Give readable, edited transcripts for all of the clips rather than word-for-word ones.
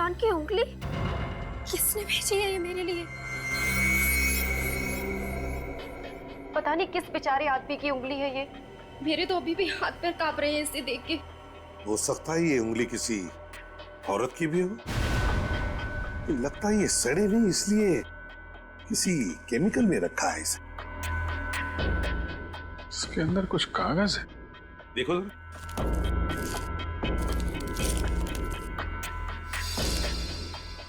इमरान की उंगली? किसने भेजी है ये मेरे लिए? पता नहीं किस बेचारे आदमी की उंगली है ये। मेरे तो अभी भी हाथ पैर कांप रहे हैं इसे देख के। हो सकता है ये उंगली किसी औरत की भी हो। लगता है ये सड़े नहीं, इसलिए किसी केमिकल में रखा है इसे। इसके अंदर कुछ कागज है, देखो।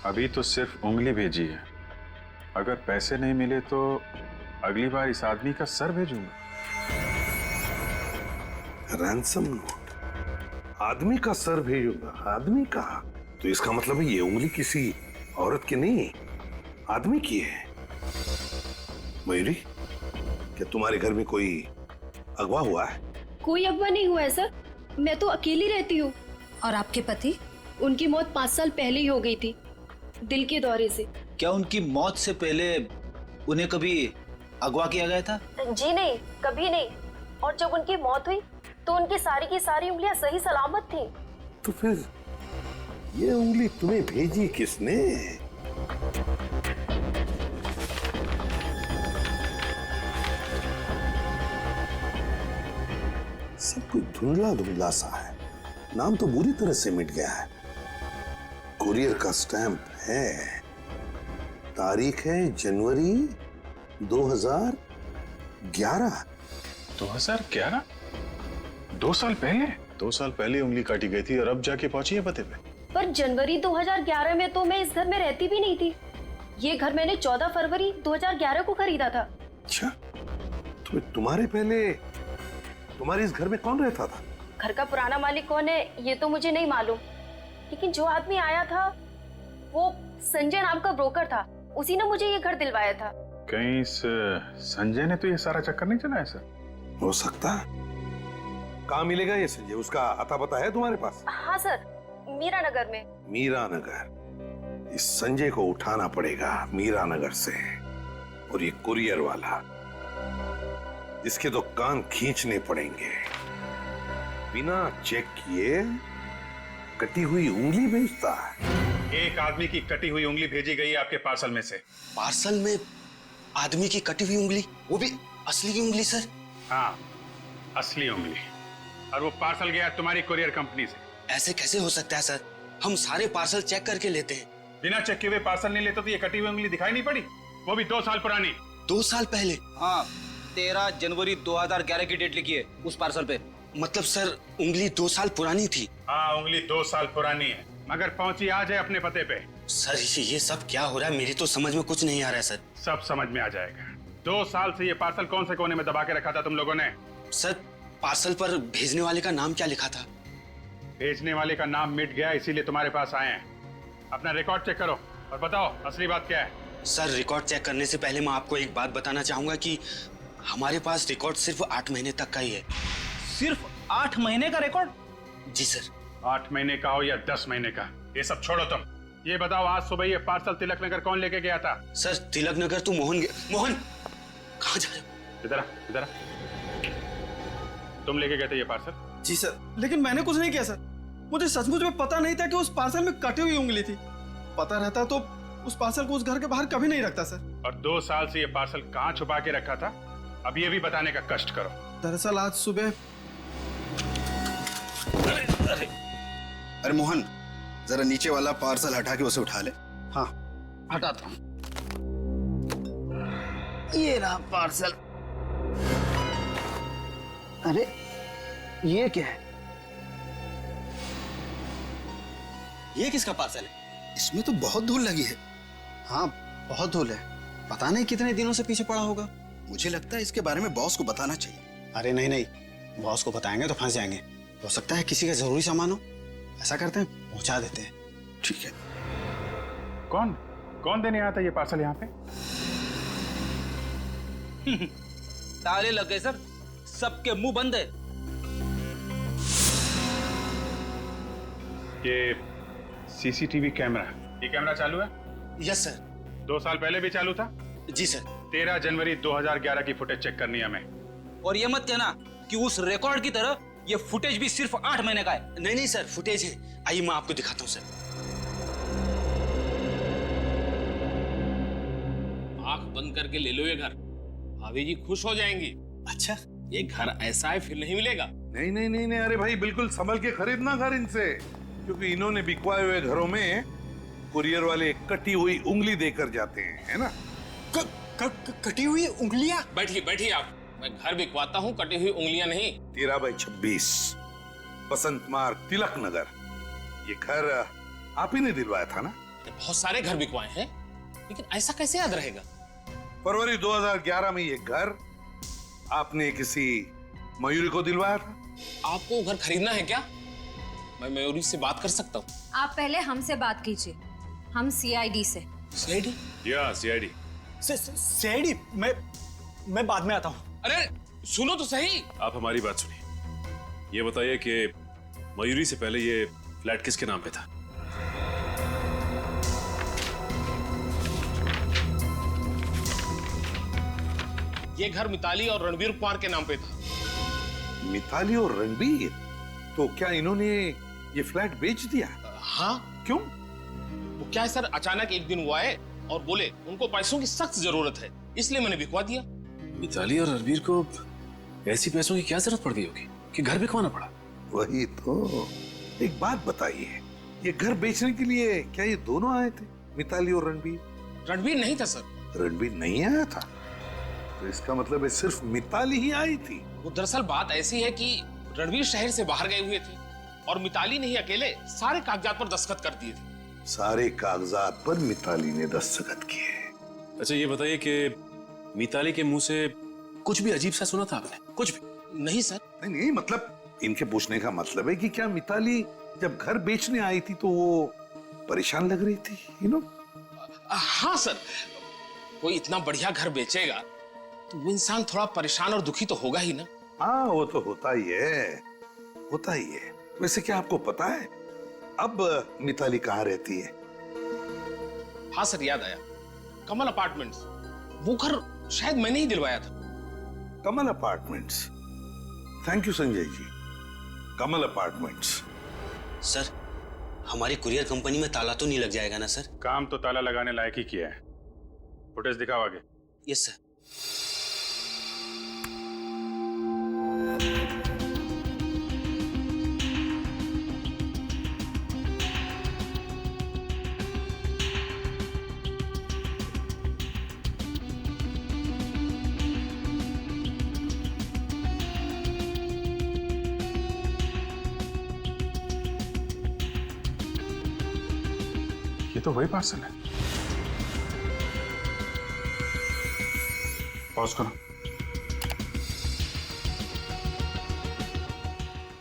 अभी तो सिर्फ उंगली भेजी है। अगर पैसे नहीं मिले तो अगली बार इस आदमी का सर भेजूंगा। रैंसम नोट, आदमी का सर भेजूंगा। आदमी का? तो इसका मतलब है ये उंगली किसी औरत की नहीं, आदमी की है। मयूरी, क्या तुम्हारे घर में कोई अगवा हुआ है? कोई अगवा नहीं हुआ है सर, मैं तो अकेली रहती हूँ। और आपके पति? उनकी मौत 5 साल पहले ही हो गई थी, दिल के दौरे से। क्या उनकी मौत से पहले उन्हें कभी अगवा किया गया था? जी नहीं, कभी नहीं। और जब उनकी मौत हुई तो उनकी सारी की सारी उंगलियां सही सलामत थी। तो फिर ये उंगली तुम्हें भेजी किसने? सब कुछ धुंधला धुंधला सा है। नाम तो बुरी तरह से मिट गया है। कुरियर का स्टैंप है, तारीख है जनवरी 2011। 2011? 2 साल पहले? 2 साल पहले उंगली काटी गई थी और अब जाके पहुंची है पते पे। पर जनवरी 2011 में तो मैं इस घर में रहती भी नहीं थी। ये घर मैंने 14 फरवरी 2011 को खरीदा था। अच्छा, तो तुम्हारे पहले तुम्हारे इस घर में कौन रहता था? घर का पुराना मालिक कौन है ये तो मुझे नहीं मालूम, लेकिन जो आदमी आया था वो संजय नाम का ब्रोकर था। उसी ने मुझे ये घर दिलवाया था। कहीं इस संजय ने तो ये सारा चक्कर नहीं चलाया सर? हो सकता है। कहाँ मिलेगा ये संजय? उसका अता पता है तुम्हारे पास? हाँ सर, मीरा नगर में। मीरा नगर? इस संजय को उठाना पड़ेगा मीरा नगर से। और ये कुरियर वाला, इसके तो कान खींचने पड़ेंगे। बिना चेक किए कटी हुई उंगली भेजता है। एक आदमी की कटी हुई उंगली भेजी गई है आपके पार्सल में से। पार्सल में आदमी की कटी हुई उंगली, वो भी असली उंगली सर? हाँ, असली उंगली। और वो पार्सल गया तुम्हारी कुरियर कंपनी से। ऐसे कैसे हो सकता है सर? हम सारे पार्सल चेक करके लेते हैं। बिना चेक किए हुए पार्सल नहीं लेते तो ये कटी हुई उंगली दिखाई नहीं पड़ी? वो भी 2 साल पुरानी। 2 साल पहले? हाँ, 13 जनवरी 2011 की डेट लिखी है उस पार्सल पे। मतलब सर उंगली 2 साल पुरानी थी? हाँ, उंगली 2 साल पुरानी है, मगर पहुंची आज है अपने पते पे। सर ये सब क्या हो रहा है? मेरी तो समझ में कुछ नहीं आ रहा है सर। सब समझ में आ जाएगा। 2 साल से ये पार्सल कौन से कोने में दबा के रखा था तुम लोगों ने? सर पार्सल पर भेजने वाले का नाम क्या लिखा था? भेजने वाले का नाम मिट गया, इसीलिए तुम्हारे पास आए हैं। अपना रिकॉर्ड चेक करो और बताओ असली बात क्या है। सर रिकॉर्ड चेक करने से पहले मैं आपको एक बात बताना चाहूंगा कि हमारे पास रिकॉर्ड सिर्फ 8 महीने तक का ही है। सिर्फ 8 महीने का रिकॉर्ड? जी सर। 8 महीने का हो या 10 महीने का, ये सब छोड़ो तुम। ये बताओ आज सुबह ये पार्सल तिलक नगर कौन लेके गया था? सर तिलक नगर तो मोहन कहाँ जा रहे हो? इधर आ, इधर आ। तुम लेके गए थे ये पार्सल? जी सर, लेकिन मैंने कुछ नहीं किया सर। मुझे सचमुच में पता नहीं था कि उस पार्सल में कटी हुई उंगली थी। पता रहता तो उस पार्सल को उस घर के बाहर कभी नहीं रखता सर। और 2 साल से ये पार्सल कहाँ छुपा के रखा था, अब ये भी बताने का कष्ट करो। दरअसल आज सुबह। अरे मोहन, जरा नीचे वाला पार्सल हटा के उसे उठा ले। हाँ हटाता हूँ। ये रहा पार्सल। अरे ये क्या है? ये किसका पार्सल है? इसमें तो बहुत धूल लगी है। हाँ बहुत धूल है, पता नहीं कितने दिनों से पीछे पड़ा होगा। मुझे लगता है इसके बारे में बॉस को बताना चाहिए। अरे नहीं नहीं, बॉस को बताएंगे तो फंस जाएंगे। हो सकता है किसी का जरूरी सामान हो। ऐसा करते हैं, पहुंचा देते हैं। ठीक है। कौन कौन देने आया था ये पार्सल यहाँ पे? ताले लग गए सर, सबके मुंह बंद है। ये सीसीटीवी कैमरा, ये कैमरा चालू है? Yes sir. 2 साल पहले भी चालू था? जी सर। 13 जनवरी 2011 की फुटेज चेक करनी है हमें। और ये मत कहना कि उस रिकॉर्ड की तरह ये फुटेज भी सिर्फ 8 महीने का है। नहीं नहीं सर, फुटेज है। आइए मैं आपको दिखाता हूँ सर। आंख बंद करके ले लो ये घर, भाभी जी खुश हो जाएंगी। अच्छा, ये घर ऐसा है फिर नहीं मिलेगा। नहीं नहीं नहीं नहीं, अरे भाई बिल्कुल संभल के खरीदना घर इनसे, क्योंकि इन्होंने बिकवाए हुए घरों में कुरियर वाले कटी हुई उंगली देकर जाते हैं, है ना? कटी हुई उंगलियां? बैठिए बैठिए आप, मैं घर बिकवाता हूँ, कटी हुई उंगलियां नहीं। 13/26 बसंत मार्ग, तिलक नगर। ये घर आप ही ने दिलवाया था ना? बहुत सारे घर बिकवाए हैं, लेकिन ऐसा कैसे याद रहेगा? फरवरी 2011 में ये घर आपने किसी मयूरी को दिलवाया था। आपको घर खरीदना है क्या? मैं मयूरी से बात कर सकता हूँ। आप पहले हमसे बात कीजिए, हम सीआईडी से। सीआईडी? या सीआईडी। सीआईडी? मैं बाद में आता हूँ। अरे सुनो तो सही। आप हमारी बात सुनिए, ये बताइए कि मयूरी से पहले ये फ्लैट किसके नाम पे था? ये घर मिताली और रणवीर कुमार के नाम पे था। मिताली और रणबीर? तो क्या इन्होंने ये फ्लैट बेच दिया? हाँ। क्यों? वो क्या है सर, अचानक एक दिन वो आए और बोले उनको पैसों की सख्त जरूरत है, इसलिए मैंने बिकवा दिया। मिताली और रणवीर को ऐसी पैसों की क्या जरूरत पड़ गई होगी कि घर बिकवाना पड़ा? वही तो। एक बात बताइए, ये घर बेचने के लिए क्या ये दोनों आए थे, मिताली और रणबीर? रणबीर नहीं था सर। रणबीर नहीं आया था? तो इसका मतलब है सिर्फ मिताली ही आई थी। वो दरअसल बात ऐसी है कि रणबीर शहर से बाहर गए हुए थे और मिताली ने ही अकेले सारे कागजात पर दस्तखत कर दिए थे। सारे कागजात पर मिताली ने दस्तखत किए। अच्छा ये बताइए कि मिताली के मुंह से कुछ भी अजीब सा सुना था आपने? कुछ भी? नहीं सर। नहीं नहीं, मतलब इनके पूछने का मतलब है कि क्या मिताली जब घर बेचने आई थी तो वो परेशान लग रही थी, यू नो? हाँ सर, कोई इतना बढ़िया घर बेचेगा तो वो इंसान थोड़ा परेशान और दुखी तो होगा ही ना। हाँ वो तो होता ही है, होता ही है। वैसे क्या आपको पता है अब मिताली कहाँ रहती है? हाँ सर, याद आया, कमल अपार्टमेंट्स। वो घर शायद मैंने ही दिलवाया था। Kamal apartments? Thank you Sanjay ji. Kamal apartments. Sir, हमारी कुरियर कंपनी में ताला तो नहीं लग जाएगा ना सर? काम तो ताला लगाने लायक ही किया है। फुटेज दिखाओ आगे। Yes sir. ये तो वही पार्सल है। पॉज करो।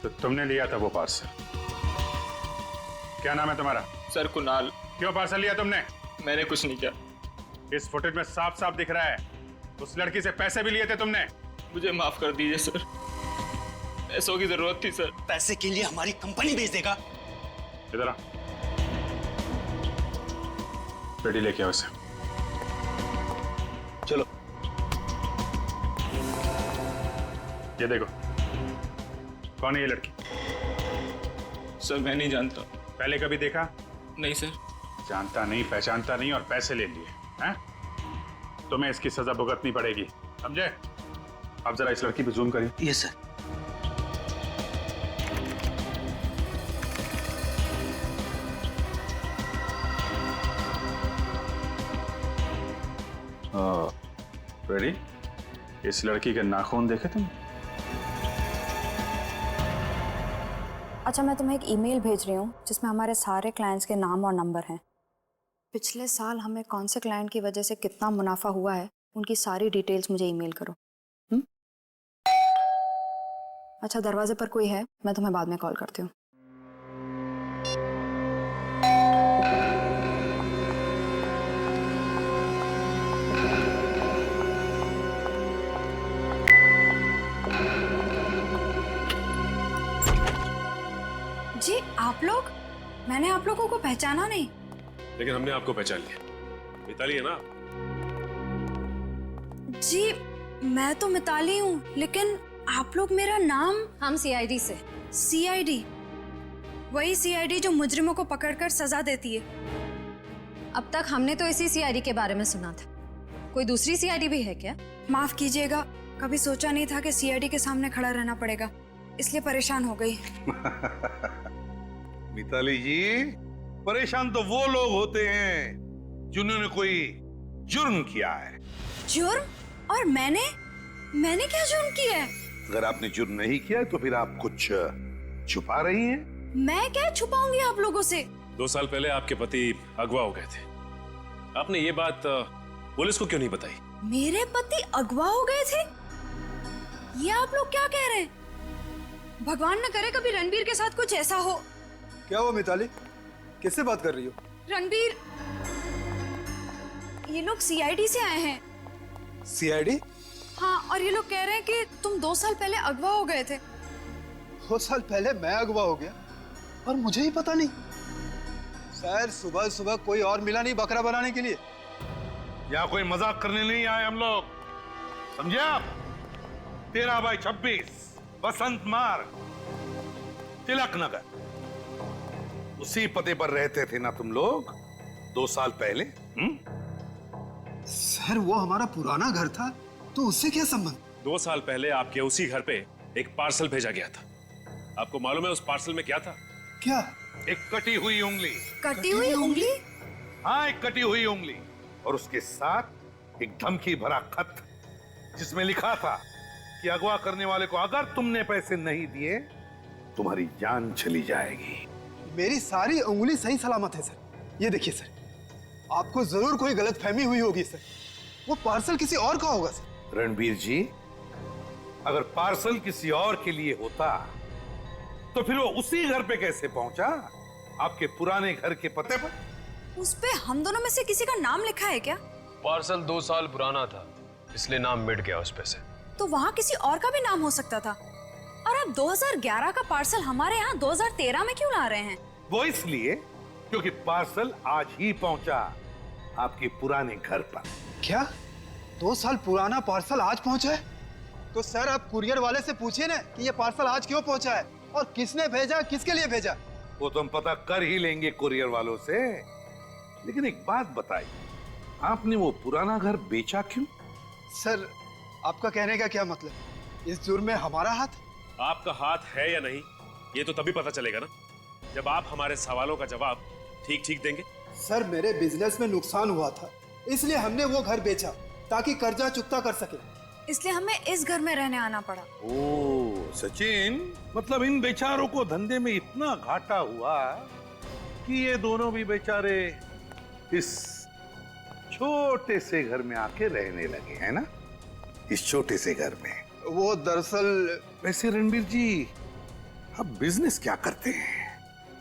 तो तुमने लिया था वो पार्सल? क्या नाम है तुम्हारा? सर कुणाल। क्यों पार्सल लिया तुमने? मैंने कुछ नहीं किया। इस फुटेज में साफ साफ दिख रहा है उस लड़की से पैसे भी लिए थे तुमने। मुझे माफ कर दीजिए सर, पैसों की जरूरत थी सर। पैसे के लिए हमारी कंपनी बेच देगा? इधर आ, रेडी लेके आओ इसे। चलो। ये देखो, कौन है ये लड़की? सर मैं नहीं जानता। पहले कभी देखा? नहीं सर। जानता नहीं, पहचानता नहीं और पैसे ले लिए हैं? तुम्हें इसकी सजा भुगतनी पड़ेगी, समझे? आप जरा इस लड़की पे जूम करिए। Yes sir. रेडी? इस लड़की के नाखून देखे तुम? अच्छा, मैं तुम्हें एक ईमेल भेज रही हूँ जिसमें हमारे सारे क्लाइंट्स के नाम और नंबर हैं। पिछले साल हमें कौन से क्लाइंट की वजह से कितना मुनाफा हुआ है, उनकी सारी डिटेल्स मुझे ईमेल करो। अच्छा, दरवाजे पर कोई है, मैं तुम्हें बाद में कॉल करती हूँ। जी आप लोग? मैंने आप लोगों को पहचाना नहीं। लेकिन हमने आपको पहचान लिया, मिताली है ना? जी मैं तो मिताली हूँ, लेकिन आप लोग मेरा नाम। हम सीआईडी से। सीआईडी? वही सीआईडी जो मुजरिमों को पकड़कर सजा देती है। अब तक हमने तो इसी सीआईडी के बारे में सुना था। कोई दूसरी सीआईडी भी है क्या? माफ कीजिएगा, कभी सोचा नहीं था कि सीआईडी के सामने खड़ा रहना पड़ेगा, इसलिए परेशान हो गई। मिताली जी, परेशान तो वो लोग होते हैं जिन्होंने कोई जुर्म किया है। जुर्म? और मैंने क्या जुर्म किया है? अगर आपने जुर्म नहीं किया है तो फिर आप कुछ छुपा रही हैं। मैं क्या छुपाऊंगी आप लोगों से? 2 साल पहले आपके पति अगवा हो गए थे। आपने ये बात पुलिस को क्यों नहीं बताई? मेरे पति अगवा हो गए थे? ये आप लोग क्या कह रहे हैं? भगवान न करे कभी रणबीर के साथ कुछ ऐसा हो। क्या हुआ मिताली, किससे बात कर रही हो? रणबीर, ये लोग सीआईडी से आए हैं। सीआईडी? हाँ, और ये लोग कह रहे हैं कि तुम 2 साल पहले अगवा हो गए थे। 2 साल पहले मैं अगवा हो गया और मुझे ही पता नहीं? सर, सुबह सुबह कोई और मिला नहीं बकरा बनाने के लिए? यहाँ कोई मजाक करने नहीं आए हम लोग, समझे आप? 13/26 बसंत मार्ग, तिलक नगर, उसी पते पर रहते थे ना तुम लोग 2 साल पहले? सर, वो हमारा पुराना घर था, तो उससे क्या संबंध? 2 साल पहले आपके उसी घर पे एक पार्सल भेजा गया था। आपको मालूम है उस पार्सल में क्या था? क्या? एक कटी हुई उंगली। कटी हुई उंगली? हाँ, एक कटी हुई उंगली, और उसके साथ एक धमकी भरा खत जिसमें लिखा था कि अगवा करने वाले को अगर तुमने पैसे नहीं दिए तुम्हारी जान चली जाएगी। मेरी सारी उंगली सही सलामत है सर। ये देखिए सर, आपको जरूर कोई गलतफहमी हुई होगी सर। वो पार्सल किसी और का होगा सर। रणबीर जी, अगर पार्सल किसी और के लिए होता तो फिर वो उसी घर पे कैसे पहुंचा? आपके पुराने घर के पते पर? उस पे हम दोनों में से किसी का नाम लिखा है क्या? पार्सल 2 साल पुराना था, इसलिए नाम मिट गया उस पे से। तो वहाँ किसी और का भी नाम हो सकता था। और आप 2011 का पार्सल हमारे यहाँ 2013 में क्यों ला रहे हैं? वो इसलिए क्योंकि पार्सल आज ही पहुंचा आपके पुराने घर पर। क्या 2 साल पुराना पार्सल आज पहुंचा है? तो सर, आप कुरियर वाले से पूछिए ना कि ये पार्सल आज क्यों पहुंचा है और किसने भेजा, किसके लिए भेजा। वो तो हम पता कर ही लेंगे कुरियर वालों से। लेकिन एक बात बताइए, आपने वो पुराना घर बेचा क्यों? सर, आपका कहने का क्या मतलब? इस जुर्म में हमारा हाथ? आपका हाथ है या नहीं, ये तो तभी पता चलेगा ना जब आप हमारे सवालों का जवाब ठीक ठीक देंगे। सर, मेरे बिजनेस में नुकसान हुआ था, इसलिए हमने वो घर बेचा ताकि कर्जा चुकता कर सके। इसलिए हमें इस घर में रहने आना पड़ा। ओ सचिन, मतलब इन बेचारों को धंधे में इतना घाटा हुआ कि ये दोनों भी बेचारे इस छोटे से घर में आके रहने लगे, है ना? इस छोटे से घर में। वो दरअसल, वैसे रणबीर जी, आप बिजनेस क्या करते हैं?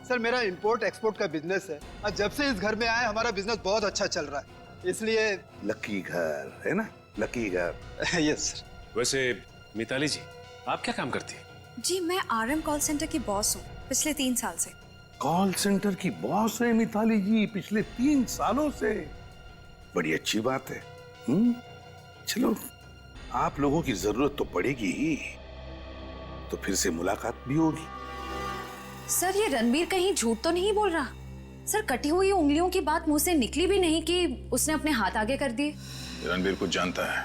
सर, मेरा इंपोर्ट एक्सपोर्ट का बिजनेस है और जब से इस घर में आए हमारा बिजनेस बहुत अच्छा चल रहा है, इसलिए। लकी घर है ना, लकी घर। Yes sir. वैसे मिताली जी, आप क्या काम करती हैं? जी, मैं RM कॉल सेंटर की बॉस हूँ पिछले 3 साल से। कॉल सेंटर की बॉस है मिताली जी पिछले 3 सालों से? बड़ी अच्छी बात है। चलो, आप लोगों की जरूरत तो पड़ेगी ही, तो फिर से मुलाकात भी होगी। सर, ये रणबीर कहीं झूठ तो नहीं बोल रहा? सर, कटी हुई उंगलियों की बात मुंह से निकली भी नहीं कि उसने अपने हाथ आगे कर दिए। रणबीर कुछ जानता है।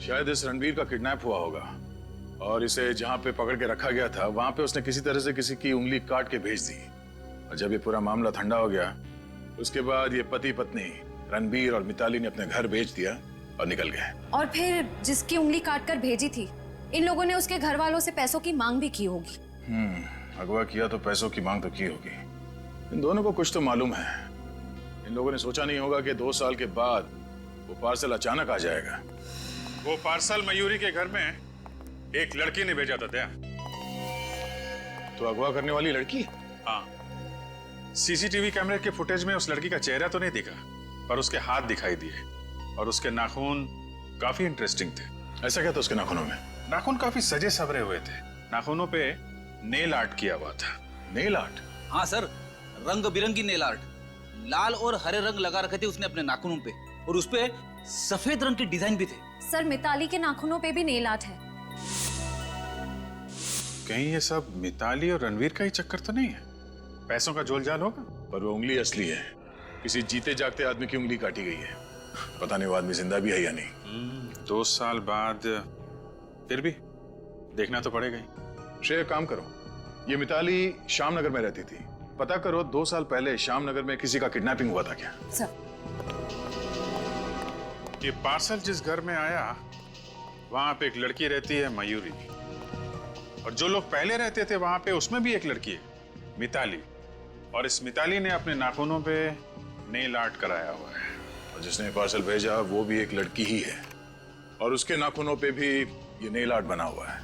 शायद इस रणबीर का किडनैप हुआ होगा और इसे जहां पे पकड़ के रखा गया था वहां पे उसने किसी तरह से किसी की उंगली काट के भेज दी। और जब ये पूरा मामला ठंडा हो गया, उसके बाद ये पति पत्नी रणबीर और मिताली ने अपने घर बेच दिया और निकल गए। और फिर जिसकी उंगली काट कर भेजी थी, इन लोगों ने उसके घर वालों से पैसों की मांग भी की होगी। अगवा किया तो पैसों की मांग तो की होगी। इन दोनों को कुछ तो मालूम है। इन लोगों ने सोचा नहीं होगा कि 2 साल के बाद वो पार्सल अचानक आ जाएगा। वो पार्सल मयूरी के घर में एक लड़की ने भेजा था। दया, तो अगवा करने वाली लड़की? हाँ, सीसीटीवी कैमरे के फुटेज में उस लड़की का चेहरा तो नहीं दिखा, पर उसके हाथ दिखाई दिए और उसके नाखून काफी इंटरेस्टिंग थे। ऐसा क्या था उसके नाखूनों में? नाखून काफी सजे सवरे हुए थे। नाखूनों पे नेल आर्ट किया हुआ था। Nail art? हाँ सर, रंग बिरंगी नेल आर्ट, लाल और हरे रंग लगा रखे थे उसने अपने नाखूनों पे, और उस पे सफेद रंग के डिजाइन भी थे। सर, मिताली के नाखूनों पे भी नेल आर्ट है। कहीं ये सब मिताली और रणवीर का ही चक्कर तो नहीं है? पैसों का जोलजाल होगा? पर वो उंगली असली है। किसी जीते जागते आदमी की उंगली काटी गई है। पता नहीं वो आदमी जिंदा भी है या नहीं। 2 साल बाद फिर भी देखना तो पड़ेगा ही। श्रेय, काम करो, ये मिताली श्यामनगर में रहती थी, पता करो 2 साल पहले श्यामनगर में किसी का किडनैपिंग हुआ था क्या? सर, ये पार्सल जिस घर में आया वहां पे एक लड़की रहती है मयूरी, और जो लोग पहले रहते थे वहां पे उसमें भी एक लड़की है मिताली, और इस मिताली ने अपने नाखूनों पे नेल आर्ट कराया हुआ है, और जिसने पार्सल भेजा वो भी एक लड़की ही है, और उसके नाखूनों पे भी ये नेल आर्ट बना हुआ है,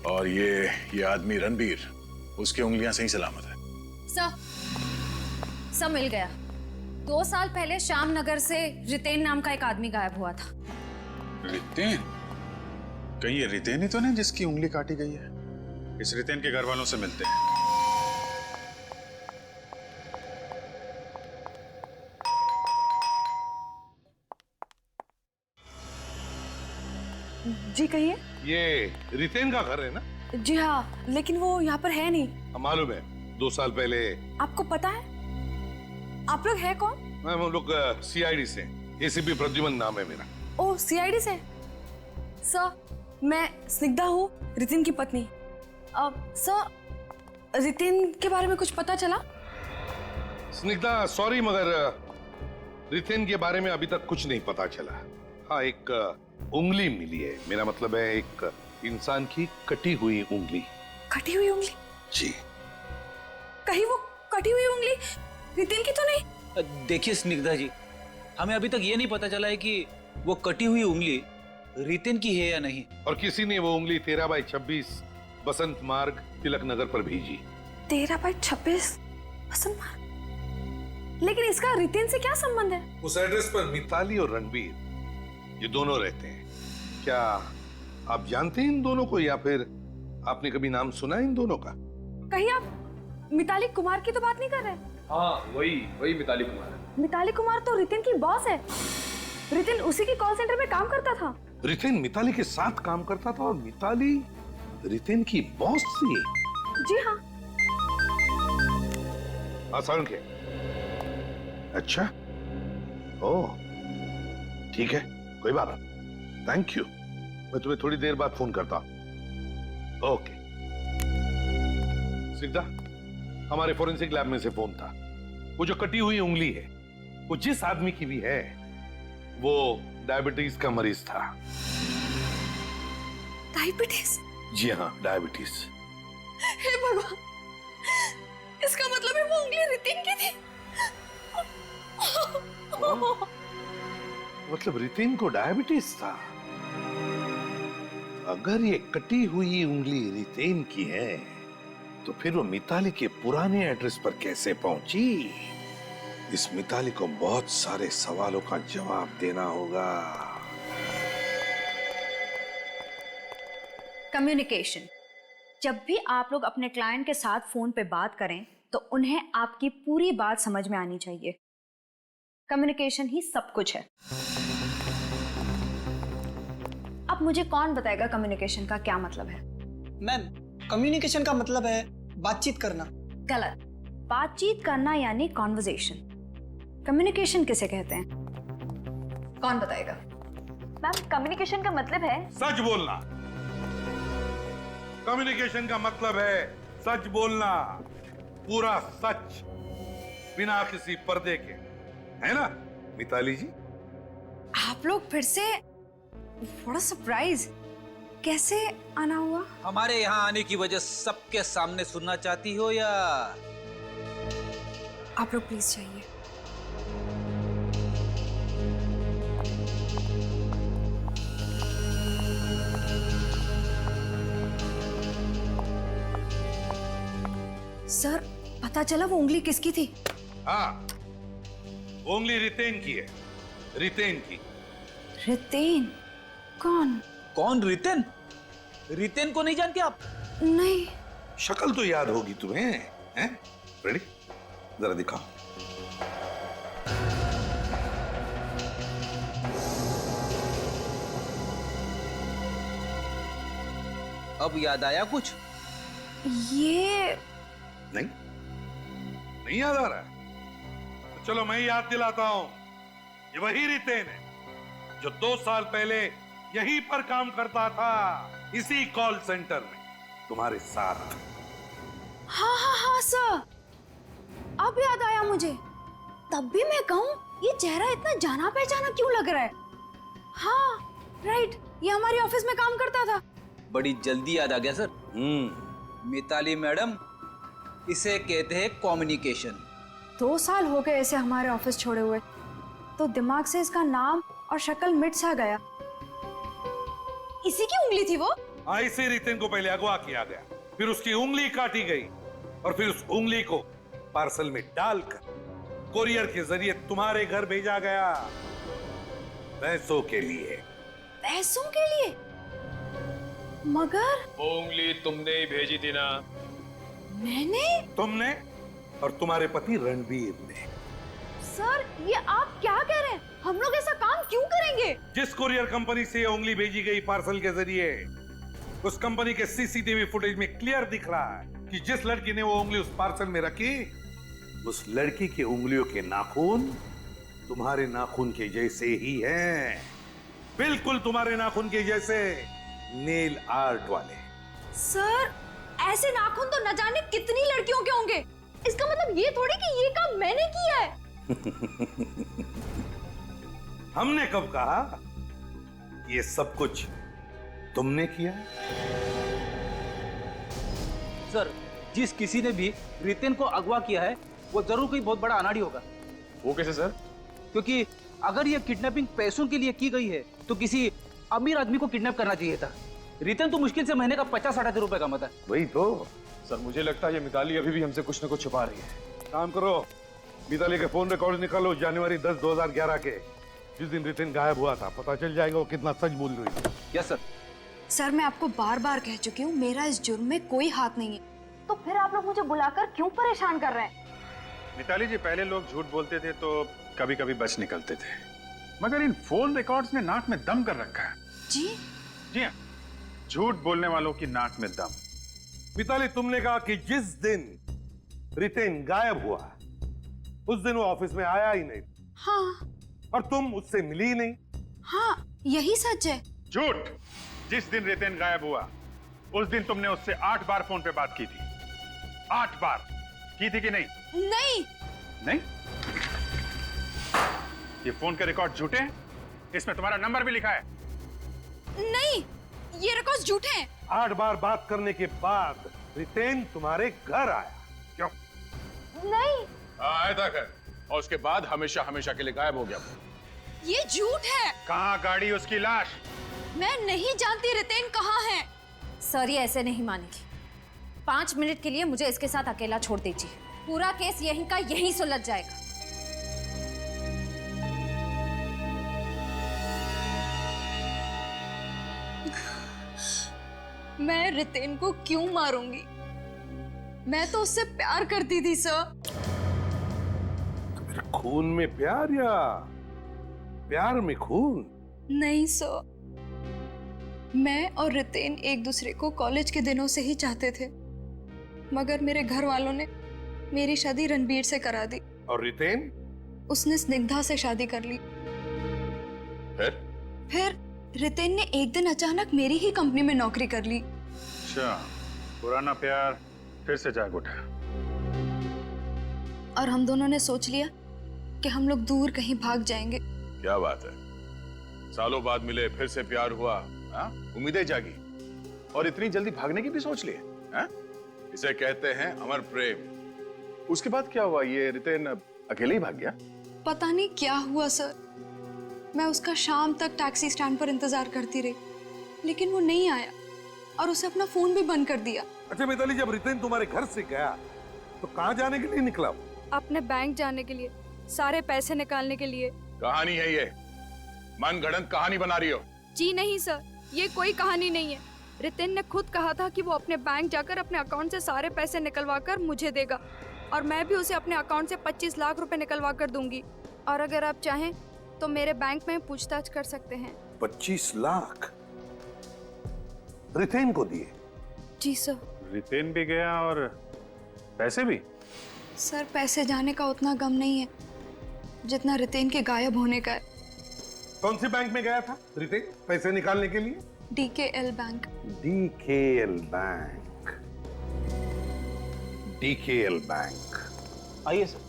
और ये आदमी रणबीर, उसकी उंगलियां सही सलामत है। सब मिल गया। 2 साल पहले श्यामनगर से रितेन नाम का एक आदमी गायब हुआ था। रितेन? कहीं ये रितेन ही तो नहीं जिसकी उंगली काटी गई है? इस रितेन के घर वालों से मिलते हैं। जी कहिए। ये रितेन का घर है ना? जी हाँ, लेकिन वो यहाँ पर है नहीं। मालूम है, 2 साल पहले। आपको पता है? आप लोग हैं कौन? हम लोग सीआईडी से, एसीपी प्रद्युमन नाम है मेरा। ओह, सीआईडी से। सर, मैं स्निग्धा हूँ, रितिन की पत्नी। सर, रितिन के बारे में कुछ पता चला? स्निग्धा, सॉरी मगर रितेन के बारे में अभी तक कुछ नहीं पता चला। हाँ, एक उंगली मिली है, मेरा मतलब है एक इंसान की कटी हुई उंगली। कटी हुई उंगली? जी। कहीं वो कटी हुई उंगली रितिन की तो नहीं? देखिए स्निग्धा जी, हमें अभी तक ये नहीं पता चला है कि वो कटी हुई उंगली रितिन की है या नहीं। और किसी ने वो उंगली 13/26 बसंत मार्ग तिलक नगर पर भेजी। 13/26 बसंत मार्ग? लेकिन इसका रितिन से क्या संबंध है? उस एड्रेस पर मिताली और रणबीर ये दोनों रहते हैं। क्या आप जानते हैं इन दोनों को, या फिर आपने कभी नाम सुना इन दोनों का? कहीं आप मिताली कुमार की तो बात नहीं कर रहे? हाँ, वही मिताली कुमार है। मिताली कुमार तो रितिन की बॉस है। रितिन उसी की कॉल सेंटर में काम करता था। रितिन मिताली के साथ काम करता था और मिताली रितिन की बॉस थी? जी हाँ। आसान के? अच्छा, ओह ठीक है, कोई बात नहीं, थैंक यू। मैं तुम्हें थोड़ी देर बाद फोन करता हूं। ओके। सिद्धा, हमारे फोरेंसिक लैब में से फोन था। वो जो कटी हुई उंगली है वो जिस आदमी की भी है वो डायबिटीज का मरीज था। डायबिटीज? जी हाँ, डायबिटीज। हे भगवान, इसका मतलब है वो उंगली रितिन की थी। मतलब रितिन को डायबिटीज था? अगर ये कटी हुई उंगली रितिन की है तो फिर वो मिताली के पुराने एड्रेस पर कैसे पहुंची? इस मिताली को बहुत सारे सवालों का जवाब देना होगा। कम्युनिकेशन। जब भी आप लोग अपने क्लाइंट के साथ फोन पे बात करें तो उन्हें आपकी पूरी बात समझ में आनी चाहिए। कम्युनिकेशन ही सब कुछ है। अब मुझे कौन बताएगा कम्युनिकेशन का क्या मतलब है? मैम, कम्युनिकेशन का मतलब है बातचीत करना। गलत। बातचीत करना यानी कॉन्वर्सेशन। कम्युनिकेशन किसे कहते हैं? कौन बताएगा? मैम, कम्युनिकेशन का मतलब है सच बोलना। कम्युनिकेशन का मतलब है सच बोलना, पूरा सच, बिना किसी पर्दे के, है ना मिताली जी? आप लोग फिर से बड़ा सरप्राइज, कैसे आना हुआ? हमारे यहाँ आने की वजह सबके सामने सुनना चाहती हो या? आप लोग प्लीज जाइए। सर, पता चला वो उंगली किसकी थी? हाँ, उंगली रितेन की है, रितेन की। रितेन? कौन? कौन रितेन? रितेन को नहीं जानते आप? नहीं। शक्ल तो याद होगी तुम्हें, हैं? रेडी? जरा दिखाओ। अब याद आया कुछ? ये नहीं याद आ रहा है? तो चलो मैं याद दिलाता हूं। ये वही रितेन है जो 2 साल पहले यहीं पर काम करता था, इसी कॉल सेंटर में तुम्हारे साथ। हाँ हाँ हाँ सर, अब याद आया मुझे। तब भी मैं कहूँ ये चेहरा इतना जाना पहचाना क्यों लग रहा है। हाँ राइट, ये हमारे ऑफिस में काम करता था। बड़ी जल्दी याद आ गया सर। मिताली मैडम, इसे कहते हैं कम्युनिकेशन। 2 साल हो गए ऐसे हमारे ऑफिस छोड़े हुए, तो दिमाग से इसका नाम और शक्ल मिट सा गया। इसी की उंगली थी वो? हाँ, इसी रितेन को पहले अगवा किया गया, फिर उसकी उंगली काटी गई और फिर उस उंगली को पार्सल में डालकर कोरियर के जरिए तुम्हारे घर भेजा गया, पैसों के लिए। पैसों के लिए? मगर वो उंगली तुमने ही भेजी थी ना? मैंने? तुमने और तुम्हारे पति रणवीर ने। सर ये आप क्या कह रहे हैं? हम लोग ऐसा काम क्यों करेंगे? जिस कुरियर कंपनी से ये उंगली भेजी गई पार्सल के जरिए, उस कंपनी के सीसीटीवी फुटेज में क्लियर दिख रहा है कि जिस लड़की ने वो उंगली उस पार्सल में रखी, उस लड़की की उंगलियों के नाखून तुम्हारे नाखून के जैसे ही हैं, बिल्कुल तुम्हारे नाखून के जैसे, नेल आर्ट वाले। सर ऐसे नाखून तो न जाने कितनी लड़कियों के होंगे। इसका मतलब ये थोड़ी कि ये काम मैंने किया है। हमने कब कहा ये सब कुछ तुमने किया? सर, जिस किसी ने भी रितेन को अगवा किया है वो जरूर कोई बहुत बड़ा अनाड़ी होगा। वो कैसे सर? क्योंकि अगर ये किडनैपिंग पैसों के लिए की गई है तो किसी अमीर आदमी को किडनैप करना चाहिए था। रितेन तो मुश्किल से महीने का 50-60 रुपए कमाता है। वही तो सर, मुझे लगता है ये मिताली अभी भी हमसे कुछ न कुछ छुपा रही है। काम करो, मिताली के फोन रिकॉर्ड निकालो जनवरी 10, 2011 के, जिस दिन रितेन गायब हुआ था। पता चल जाएगा वो कितना सच बोल रही है। Yes sir. सर मैं आपको बार बार कह चुकी हूँ मेरा इस जुर्म में कोई हाथ नहीं है, तो फिर आप लोग मुझे बुलाकर क्यों परेशान कर रहे हैं? मिताली जी, पहले लोग झूठ बोलते थे तो कभी कभी बच निकलते थे, मगर इन फोन रिकॉर्ड्स ने नाक में दम कर रखा है। जी हाँ, झूठ बोलने वालों की नाक में दम। मिताली, तुमने कहा कि जिस दिन रितेन गायब हुआ उस दिन वो ऑफिस में आया ही नहीं। हाँ। और तुम उससे मिली ही नहीं। हाँ यही सच है। झूठ। जिस दिन रितेन गायब हुआ उस दिन तुमने उससे 8 बार फोन पे बात की थी। 8 बार की थी कि नहीं? नहीं। नहीं? ये फोन के रिकॉर्ड झूठे हैं? इसमें तुम्हारा नंबर भी लिखा है। नहीं, ये रिकॉर्ड झूठे हैं। 8 बार बात करने के बाद रितेन तुम्हारे घर आया, क्यों? नहीं। आया था घर, और उसके बाद हमेशा हमेशा के लिए गायब हो गया। ये झूठ है। कहाँ गाड़ी उसकी लाश? मैं नहीं जानती रितेन कहाँ है। सर ये ऐसे नहीं मानेगी। 5 मिनट के लिए मुझे इसके साथ अकेला छोड़ दीजिए, पूरा केस यहीं का यहीं सुलझ जाएगा। मैं रितेन को क्यों मारूंगी? मैं तो उससे प्यार करती थी सर। मेरे खून में प्यार या प्यार में खून? नहीं सर, मैं और रितेन एक दूसरे को कॉलेज के दिनों से ही चाहते थे, मगर मेरे घर वालों ने मेरी शादी रणबीर से करा दी। और रितेन? उसने स्निग्धा से शादी कर ली। फिर रितेन ने एक दिन अचानक मेरी ही कंपनी में नौकरी कर ली। अच्छा, पुराना प्यार फिर से जाग उठा। और हम दोनों ने सोच लिया कि हम लोग दूर कहीं भाग जाएंगे। क्या बात है, सालों बाद मिले, फिर से प्यार हुआ, उम्मीदें जागी, और इतनी जल्दी भागने की भी सोच ली है? इसे कहते हैं अमर प्रेम। उसके बाद क्या हुआ? ये रितेन अकेले ही भाग गया? पता नहीं क्या हुआ सर। मैं उसका शाम तक टैक्सी स्टैंड पर इंतजार करती रही, लेकिन वो नहीं आया और उसे अपना फोन भी बंद कर दिया। अच्छा मिताली, जब रितेन तुम्हारे घर से गया तो कहाँ जाने के लिए निकला? अपने बैंक जाने के लिए, सारे पैसे निकालने के लिए। कहानी है ये? मनगढ़ंत कहानी बना रही हो? जी नहीं सर, ये कोई कहानी नहीं है। रितेन ने खुद कहा था कि वो अपने बैंक जाकर अपने अकाउंट से सारे पैसे निकलवा कर मुझे देगा, और मैं भी उसे अपने अकाउंट से 25 लाख रुपए निकलवा कर दूंगी। और अगर आप चाहें तो मेरे बैंक में पूछताछ कर सकते हैं। 25 लाख रितेन को दिए? जी सर। रितेन भी गया और पैसे भी? सर पैसे जाने का उतना गम नहीं है, जितना रितेन के गायब होने का है। कौन से बैंक में गया था रितेन पैसे निकालने के लिए? DKL bank. DKL bank. DKL bank. आइए सर,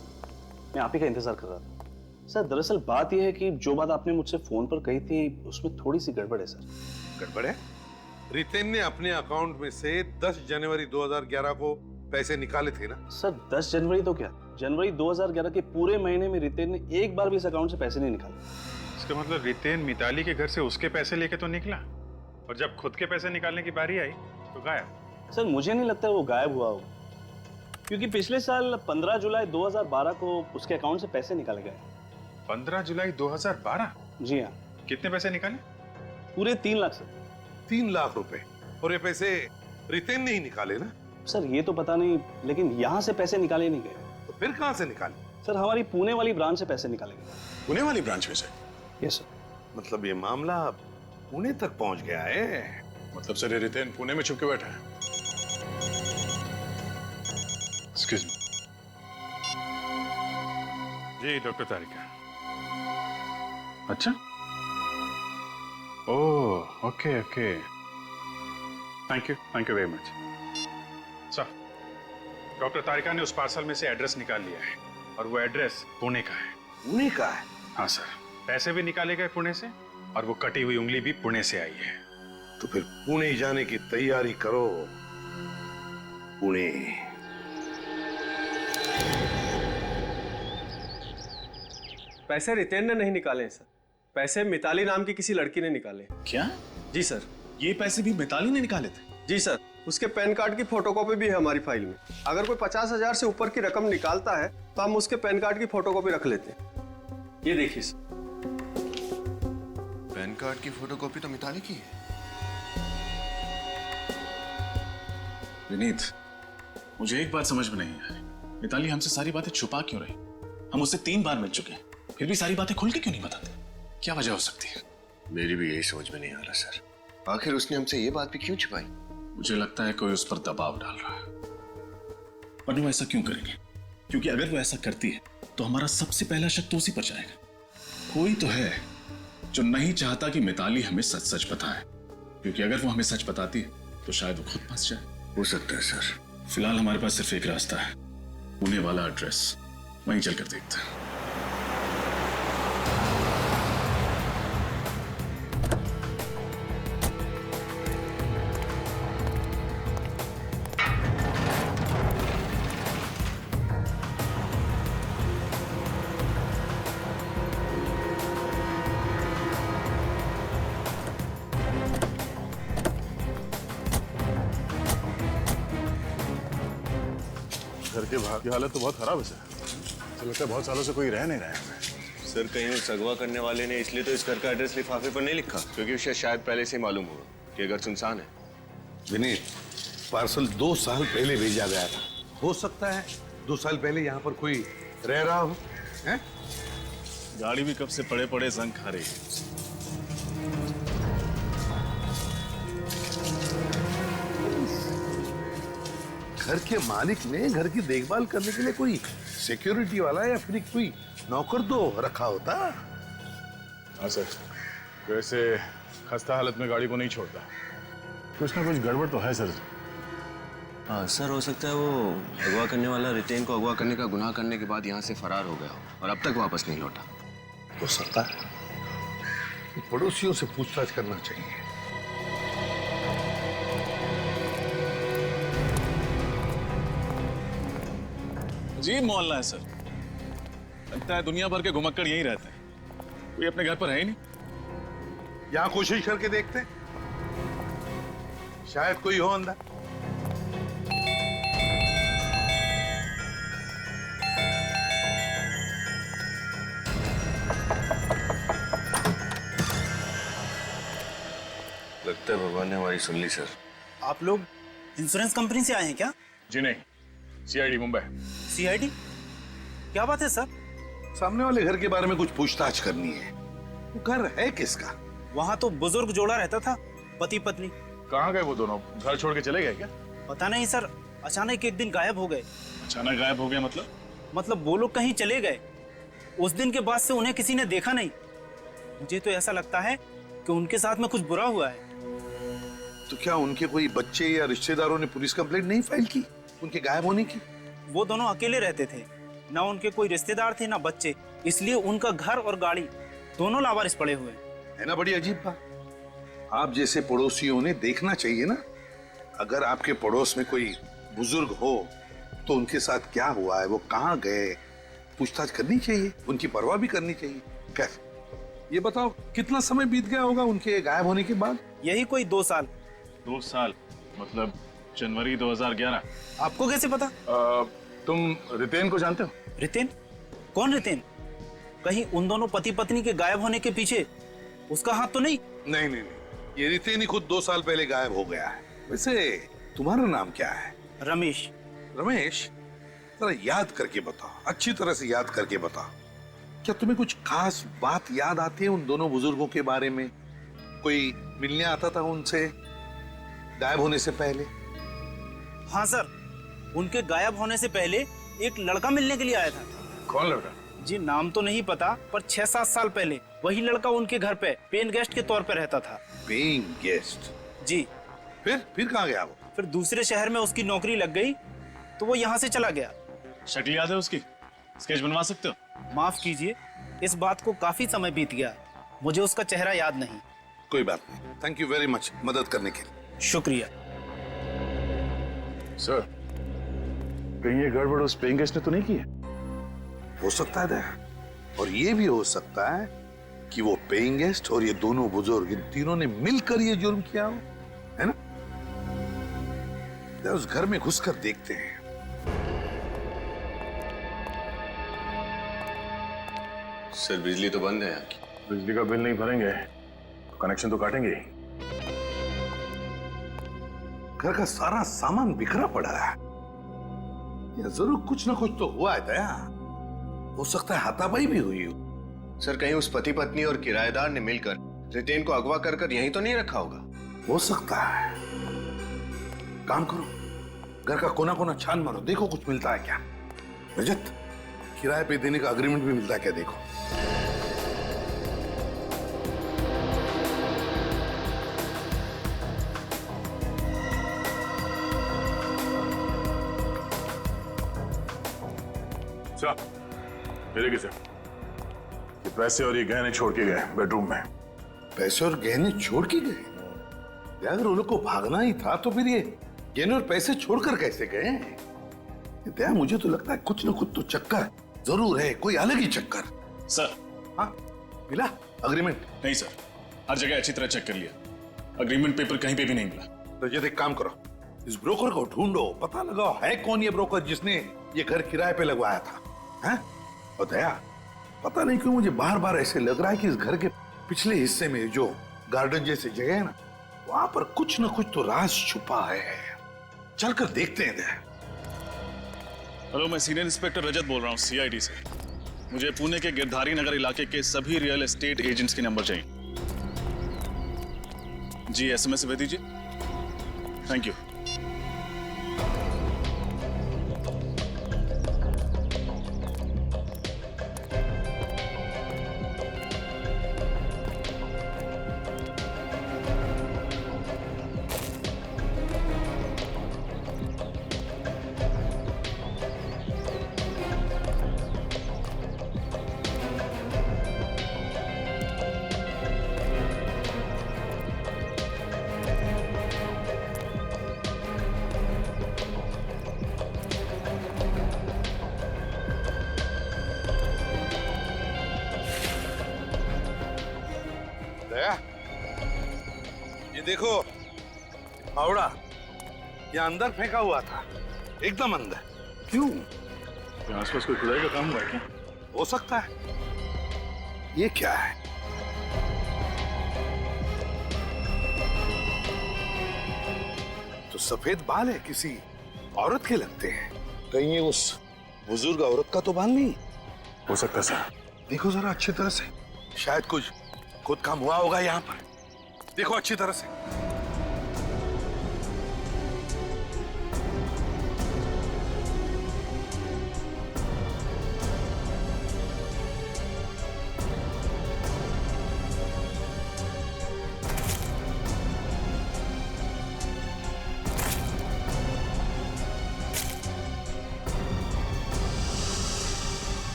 मैं आप ही का इंतजार कर रहा था। सर दरअसल बात यह है कि जो बात आपने मुझसे फोन पर कही थी उसमें थोड़ी सी गड़बड़ है सर। गड़बड़ है? रितेन ने अपने अकाउंट में से 10 जनवरी 2011 को पैसे निकाले थे ना? सर 10 जनवरी तो क्या, जनवरी 2011 के पूरे महीने में रितेन ने एक बार भी इस अकाउंट से पैसे नहीं निकाले। इसका मतलब रितेन मिताली के घर से उसके पैसे लेके तो निकला, और जब खुद के पैसे निकालने की बारी आई तो गायब। सर मुझे नहीं लगता वो गायब हुआ हो, क्योंकि पिछले साल 15 जुलाई 2012 को उसके अकाउंट से पैसे निकाले गए। 15 जुलाई 2012? जी हाँ। कितने पैसे निकाले? पूरे 3 लाख सर। 3 लाख रुपए? और ये पैसे रितेन ने ही निकाले ना? सर ये तो पता नहीं, लेकिन यहाँ से पैसे निकाले नहीं गए। तो फिर कहाँ से निकाले? सर हमारी पुणे वाली ब्रांच से पैसे निकाले गए। पुणे वाली ब्रांच में से? Yes sir. मतलब ये मामला पुणे तक पहुंच गया है? मतलब सर ये रितेन पुणे में छुप के बैठा है? Excuse me. जी डॉक्टर तारिका। अच्छा, oh okay okay, thank you very much. Sir doctor Tarika ने उस पार्सल में से एड्रेस निकाल लिया है, और वो एड्रेस पुणे का है। पुणे का है? हाँ सर, पैसे भी निकाले गए पुणे से, और वो कटी हुई उंगली भी पुणे से आई है। तो फिर पुणे जाने की तैयारी करो। पुणे। पैसे रितेन ने नहीं निकाले हैं सर, पैसे मिताली नाम की किसी लड़की ने निकाले। क्या? जी सर। ये पैसे भी मिताली ने निकाले थे? जी सर, उसके पैन कार्ड की फोटोकॉपी भी है हमारी फाइल में। अगर कोई 50,000 से ऊपर की रकम निकालता है तो हम उसके पैन कार्ड की फोटोकॉपी रख लेते हैं। ये देखिए सर। पैन कार्ड की फोटोकॉपी तो मिताली की है। विनीत, मुझे एक बात समझ में नहीं आ रही, मिताली हमसे सारी बातें छुपा क्यों रही? हम उससे 3 बार मिल चुके हैं, फिर भी सारी बातें खुल के क्यों नहीं बताते? क्या वजह हो सकती है? मेरी भी यही समझ में नहीं आ रहा सर, आखिर उसने हमसे ये बात भी क्यों छुपाई? मुझे लगता है कोई उस पर दबाव डाल रहा है। पर वो ऐसा क्यों करेंगे? क्योंकि अगर वो ऐसा करती है तो हमारा सबसे पहला शक तो उसी पर जाएगा। कोई तो है जो नहीं चाहता कि मिताली हमें सच सच बताए, क्योंकि अगर वो हमें सच बताती है तो शायद वो खुद फंस जाए। हो सकता है सर। फिलहाल हमारे पास सिर्फ एक रास्ता है, पुणे वाला एड्रेस, वहीं चलकर देखते हैं। घर के बाहर की हालत तो बहुत खराब है सर, तो लगता है बहुत सालों से कोई रह नहीं रहा है। सर कहीं उस अगवा करने वाले ने इसलिए तो इस घर का एड्रेस लिफाफे पर नहीं लिखा, क्योंकि उसे शायद पहले से मालूम होगा कि घर सुनसान है। विनीत, पार्सल 2 साल पहले भेजा गया था, हो सकता है 2 साल पहले यहाँ पर कोई रह रहा हो। हैं? गाड़ी भी कब से पड़े पड़े जंग खा रही है। घर के मालिक ने घर की देखभाल करने के लिए कोई सिक्योरिटी वाला या फिर कोई नौकर तो रखा होता। हाँ सर, वैसे खस्ता हालत में गाड़ी को नहीं छोड़ता, कुछ ना कुछ गड़बड़ तो है सर। हाँ सर, हो सकता है वो अगवा करने वाला रितेन को अगवा करने का गुनाह करने के बाद यहाँ से फरार हो गया हो और अब तक वापस नहीं लौटा। हो सकता है, पड़ोसियों से पूछताछ करना चाहिए। अजीब मोहल्ला है सर, लगता है दुनिया भर के घुमक्कड़ यहीं रहते हैं, कोई अपने घर पर है ही नहीं। यहाँ कोशिश करके देखते, शायद कोई हो अंदर। लगता है भगवान ने हमारी सुन ली सर। आप लोग इंश्योरेंस कंपनी से आए हैं क्या? जी नहीं, CID मुंबई। CID? क्या बात है सर? सामने वाले घर के बारे में कुछ पूछताछ करनी है। वो घर है किसका? वहाँ तो बुजुर्ग जोड़ा रहता था, पति पत्नी। कहाँ गए वो दोनों? घर छोड़ के चले गए क्या? पता नहीं सर, अचानक एक दिन गायब हो गए। अचानक गायब हो गया मतलब? मतलब वो लोग कहीं चले गए उस दिन के बाद से उन्हें किसी ने देखा नहीं। मुझे तो ऐसा लगता है कि उनके साथ में कुछ बुरा हुआ है। तो क्या उनके कोई बच्चे या रिश्तेदारों ने पुलिस कंप्लेंट नहीं फाइल की उनके गायब होने की? वो दोनों अकेले रहते थे, ना उनके कोई रिश्तेदार थे ना बच्चे, इसलिए उनका घर और गाड़ी दोनों लावारिस पड़े हुए है ना? बड़ी अजीब बात। आप जैसे पड़ोसियों ने देखना चाहिए ना, अगर आपके पड़ोस में कोई बुजुर्ग हो तो उनके साथ क्या हुआ है, वो कहाँ गए, पूछताछ करनी चाहिए, उनकी परवाह भी करनी चाहिए। कैसे? ये बताओ कितना समय बीत गया होगा उनके गायब होने के बाद? यही कोई 2 साल। 2 साल मतलब जनवरी 2011। आपको कैसे पता? तुम रितेन को जानते हो? रितेन? कौन रितेन? कहीं उन दोनों पति पत्नी के गायब होने के पीछे उसका हाथ तो नहीं? नहीं नहीं नहीं, ये रितेन ही खुद 2 साल पहले गायब हो गया है। वैसे तुम्हारा नाम क्या है? रमेश। रमेश, जरा याद करके बताओ, अच्छी तरह से याद करके बताओ। क्या तुम्हें कुछ खास बात याद आती है उन दोनों बुजुर्गों के बारे में? कोई मिलने आता था उनसे गायब होने से पहले? हाँ सर, उनके गायब होने से पहले एक लड़का मिलने के लिए आया था। कौन लड़का? जी नाम तो नहीं पता, पर 6-7 साल पहले वही लड़का उनके घर पे पेइंग गेस्ट के तौर पे रहता था। Paying guest? जी। फिर कहाँ गया वो? फिर दूसरे शहर में उसकी नौकरी लग गई तो वो यहाँ से चला गया। शक्ल याद है उसकी? स्केच बनवा सकते हो? माफ कीजिए, इस बात को काफी समय बीत गया, मुझे उसका चेहरा याद नहीं। कोई बात नहीं, थैंक यू वेरी मच मदद करने के लिए। शुक्रिया। सर, कहीं ये गड़बड़ उस पेइंग गेस्ट ने तो नहीं की है? हो सकता है दया, और ये भी हो सकता है कि वो पेइंग गेस्ट और ये दोनों बुजुर्ग, इन तीनों ने मिलकर ये जुर्म किया हो, है ना? उस घर में घुसकर देखते हैं। सर बिजली तो बंद है यहाँ की। बिजली का बिल नहीं भरेंगे तो कनेक्शन तो काटेंगे ही। घर का सारा सामान बिखरा पड़ा है, या जरूर कुछ ना कुछ तो हुआ है दया। हो सकता है हाथापाई भी हुई हो। सर कहीं उस पति पत्नी और किराएदार ने मिलकर रितेन को अगवा कर यहीं तो नहीं रखा होगा? हो सकता है। काम करो, घर का कोना कोना छान मारो, देखो कुछ मिलता है क्या। रजत, किराए पे देने का अग्रीमेंट भी मिलता है क्या, देखो। मेरे किसे ये पैसे और ये गहने छोड़ के गए बेडरूम में। पैसे और गहने छोड़ के गए? अगर उन लोग को भागना ही था तो फिर ये गहने और पैसे छोड़कर कैसे गए? दया, मुझे तो लगता है कुछ ना कुछ तो चक्कर जरूर है, कोई अलग ही चक्कर। सर। हाँ, मिला अग्रीमेंट? नहीं सर, हर जगह अच्छी तरह चेक कर लिया, अग्रीमेंट पेपर कहीं पे भी नहीं मिला। तो ये एक काम करो, इस ब्रोकर को ढूंढो, पता लगाओ है कौन ये ब्रोकर जिसने ये घर किराए पे लगवाया था, हैं? और दया, पता नहीं क्यों मुझे बार बार ऐसे लग रहा है कि इस घर के पिछले हिस्से में जो गार्डन जैसी जगह है ना, वहां पर कुछ ना कुछ तो राज छुपा है। चलकर देखते हैं दया। हेलो, मैं सीनियर इंस्पेक्टर रजत बोल रहा हूँ CID से। मुझे पुणे के गिरधारी नगर इलाके के सभी रियल एस्टेट एजेंट्स के नंबर चाहिए। जी SMS भेज दीजिए। Thank you. ये देखो फावड़ा, ये अंदर फेंका हुआ था, एकदम अंदर। क्यों? आसपास कोई खुदाई का काम हुआ है क्या? हो सकता है। ये क्या है? तो सफेद बाल है, किसी औरत के लगते हैं। कहीं ये उस बुजुर्ग औरत का तो बाल नहीं? हो सकता है सर। देखो जरा अच्छी तरह से, शायद कुछ खुद काम हुआ होगा यहाँ पर। देखो अच्छी तरह से।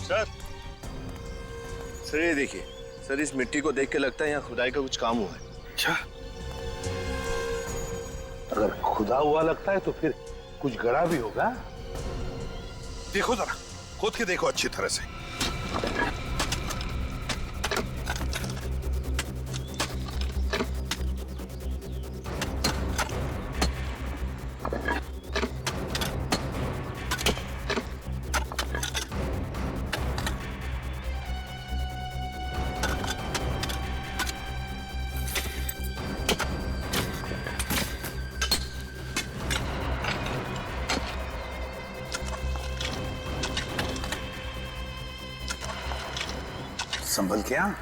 सर सर ये देखिए सर, इस मिट्टी को देख के लगता है यहाँ खुदाई का कुछ काम हुआ है। अच्छा, अगर खुदा हुआ लगता है तो फिर कुछ गड़ा भी होगा। देखो जरा, खोद के देखो अच्छी तरह से। संभल क्या?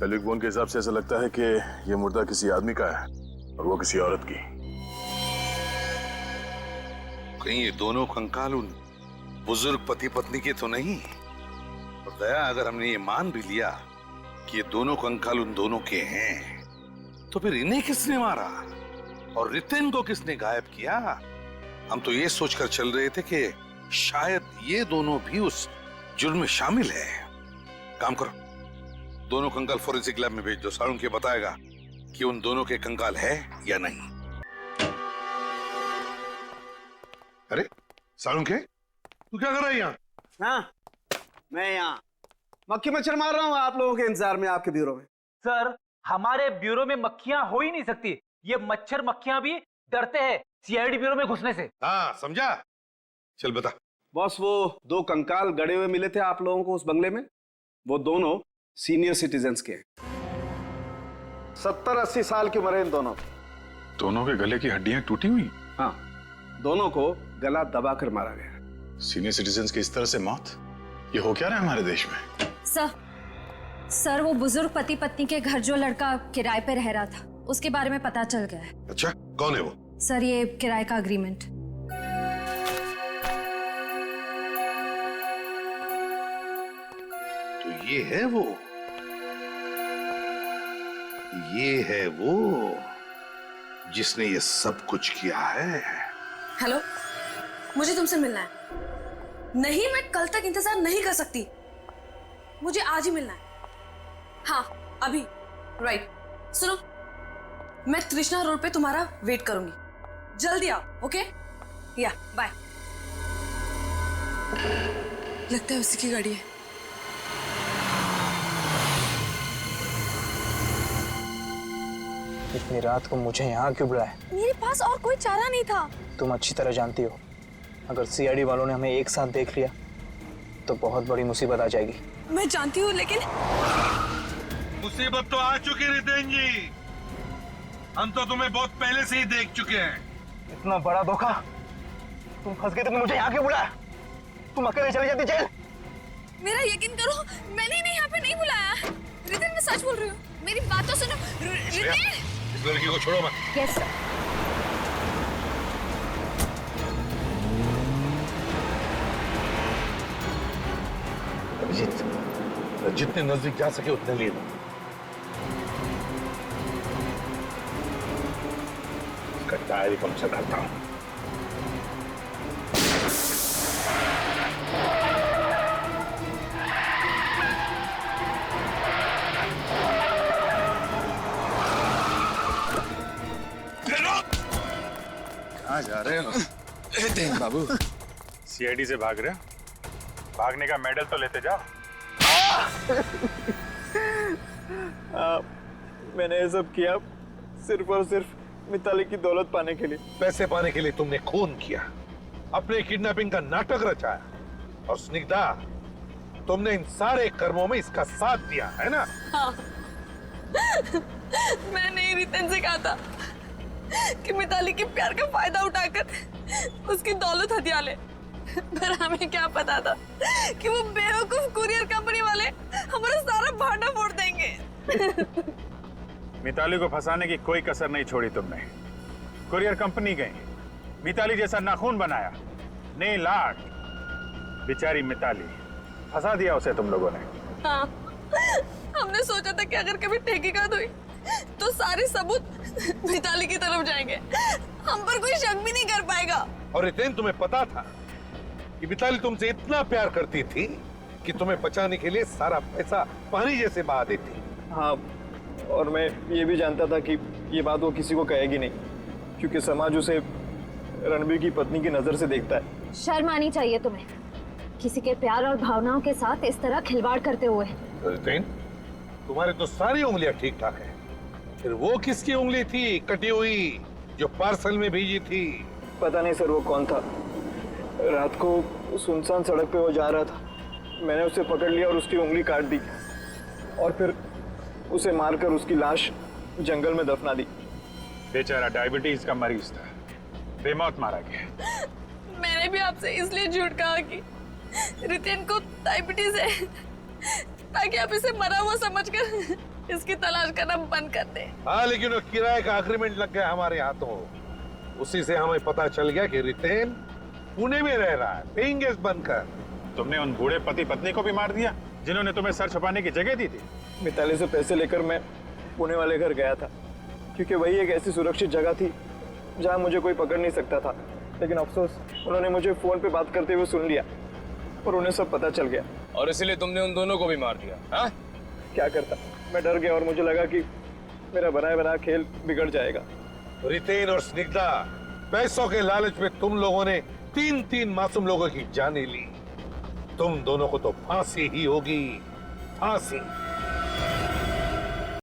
पेल्विक बोन के हिसाब से ऐसा लगता है कि यह मुर्दा किसी आदमी का है और वो किसी औरत की। कहीं ये दोनों कंकाल उन बुजुर्ग पति पत्नी के तो नहीं? और दया, अगर हमने ये मान भी लिया कि ये दोनों कंकाल उन दोनों के हैं, तो फिर इन्हें किसने मारा और रितेन को किसने गायब किया? हम तो ये सोचकर चल रहे थे कि शायद ये दोनों भी उस जुर्म में शामिल है। काम करो, दोनों कंकाल फोरेंसिक लैब में भेज दो। साळुंखे बताएगा कि उन दोनों के कंकाल है या नहीं। अरे साळुंखे, तू क्या कर रहा है यहाँ? हाँ, मैं यहाँ मक्खी मच्छर मार रहा हूँ आप लोगों के इंतजार में आपके ब्यूरो में। सर, हमारे ब्यूरो में मक्खियां हो ही नहीं सकती। ये मच्छर मक्खियां भी डरते हैं सीआईडी ब्यूरो में घुसने से। हाँ, समझा? चल बता। बॉस, वो 2 कंकाल गड़े हुए मिले थे आप लोगों को उस बंगले में। वो दोनों सीनियर सिटीजन्स के 70-80 साल की उम्र है इन दोनों की। दोनों के गले की हड्डियां टूटी हुई? हाँ, दोनों को गला दबाकर मारा गया। सीनियर सिटीजन्स की इस तरह से मौत, ये हो क्या रहा है हमारे देश में? सर वो बुजुर्ग पति पत्नी के घर जो लड़का किराए पे रह रहा था, उसके बारे में पता चल गया है। अच्छा, कौन है वो? सर, ये किराए का अग्रीमेंट। तो ये है वो, ये है वो जिसने ये सब कुछ किया है। हेलो, मुझे तुमसे मिलना है। नहीं, मैं कल तक इंतजार नहीं कर सकती, मुझे आज ही मिलना है। हाँ, अभी। राइट, सुनो, मैं तृष्णा रोड पे तुम्हारा वेट करूंगी, जल्दी आओ। ओके, या बाय। लगता है उसी की गाड़ी है। इतनी रात को मुझे यहाँ क्यों बुलाया? मेरे पास और कोई चारा नहीं था। तुम अच्छी तरह जानती हो, अगर सीआईडी वालों ने हमें एक साथ देख लिया तो बहुत बड़ी मुसीबत आ जाएगी। मैं जानती हूँ, लेकिन मुसीबत तो आ चुकी रितेन जी। हम तो तुम्हें बहुत पहले से ही देख चुके हैं। इतना बड़ा धोखा, तुम फंस गए। तुमने मुझे यहाँ क्यों बुलाया? तुम अकेले चली जाती जेल। मेरा यकीन करो, मैंने इन्हें यहाँ पे नहीं बुलाया। रितेन, मैं सच बोल रही हूँ, मेरी बात तो सुनो। रितेन, इस लड़की को छोड़ो मत। Yes sir. जितने नजदीक जा सके उतने ले लो। इसका टायर ही पंक्चर करता हूं। कहाँ जा रहे हो? बाबू, सीआईडी से भाग रहे हो? भागने का मेडल तो लेते जाओ। मैंने ये सब किया सिर्फ और सिर्फ मिताली की दौलत पाने के लिए। पैसे पाने के लिए तुमने खून किया, अपने किडनैपिंग का नाटक रचाया, और स्निग्धा, तुमने इन सारे कर्मों में इसका साथ दिया है ना? हाँ। मैंने ही रितेन से कहा था कि मिताली के प्यार का फायदा उठाकर उसकी दौलत हथिया ले, पर हमें क्या पता था कि वो बेवकूफ कुरियर कंपनी वाले हमारा सारा भांडा फोड़ देंगे। मिताली को फंसाने की कोई कसर नहीं छोड़ी तुमने। कुरियर कंपनी गई, मिताली जैसा नाखून बनाया, नील आर्ट, बेचारी मिताली, फंसा दिया उसे तुम लोगों ने। हाँ, हमने सोचा था कि अगर कभी तहकीकात हुई तो सारे सबूत मिताली की तरफ जाएंगे, हम पर कोई शक भी नहीं कर पाएगा। और रितेन, तुम्हें पता था कि मिताली तुमसे इतना प्यार करती थी कि तुम्हें बचाने के लिए सारा पैसा पानी जैसे बहा देती। हाँ, और मैं ये भी जानता था कि ये बात वो किसी को कहेगी नहीं, क्योंकि समाज उसे रणबीर की पत्नी की नजर से देखता है। शर्म आनी चाहिए तुम्हें, किसी के प्यार और भावनाओं के साथ इस तरह खिलवाड़ करते हुए। रितेन, तुम्हारी तो सारी उंगलियां ठीक ठाक है, फिर वो किसकी उंगली थी कटी हुई जो पार्सल में भेजी थी? पता नहीं सर वो कौन था। रात को सुनसान सड़क पे वो जा रहा था, मैंने उसे पकड़ लिया और उसकी उंगली काट दी और फिर उसे मारकर उसकी लाश जंगल में दफना दी। बेचारा डायबिटीज का मरीज था, बेमौत मारा गया। मैंने भी आपसे इसलिए झूठ कहा कि रितेन को डायबिटीज है, ताकि आप इसे मरा हुआ समझकर इसकी तलाश करना बंद कर दें। हाँ, लेकिन वो किराए का एग्रीमेंट लग गया हमारे हाथों, उसी से हमें पता चल गया कि रितेन पुणे में रह रहा है, पेइंग गेस्ट बनकर। तुमने उन बूढ़े पति पत्नी को भी मार दिया जिन्होंने तुम्हें सर छुपाने की जगह दी थी। मिताली से पैसे लेकर मैं पुणे वाले घर गया था, क्योंकि वही एक ऐसी सुरक्षित जगह थी जहां मुझे कोई पकड़ नहीं सकता था। लेकिन अफसोस, उन्होंने मुझे फोन पे बात करते हुए सुन लिया और उन्हें सब पता चल गया। और इसलिए तुमने उन दोनों को भी मार दिया? हाँ? क्या करता, मैं डर गया और मुझे लगा कि मेरा बनाया बना खेल बिगड़ जाएगा। रितेन और स्निग्धा, पैसों के लालच में तुम लोगों ने 3 मासूम लोगों की जानें ली। तुम दोनों को तो फांसी ही होगी, फांसी।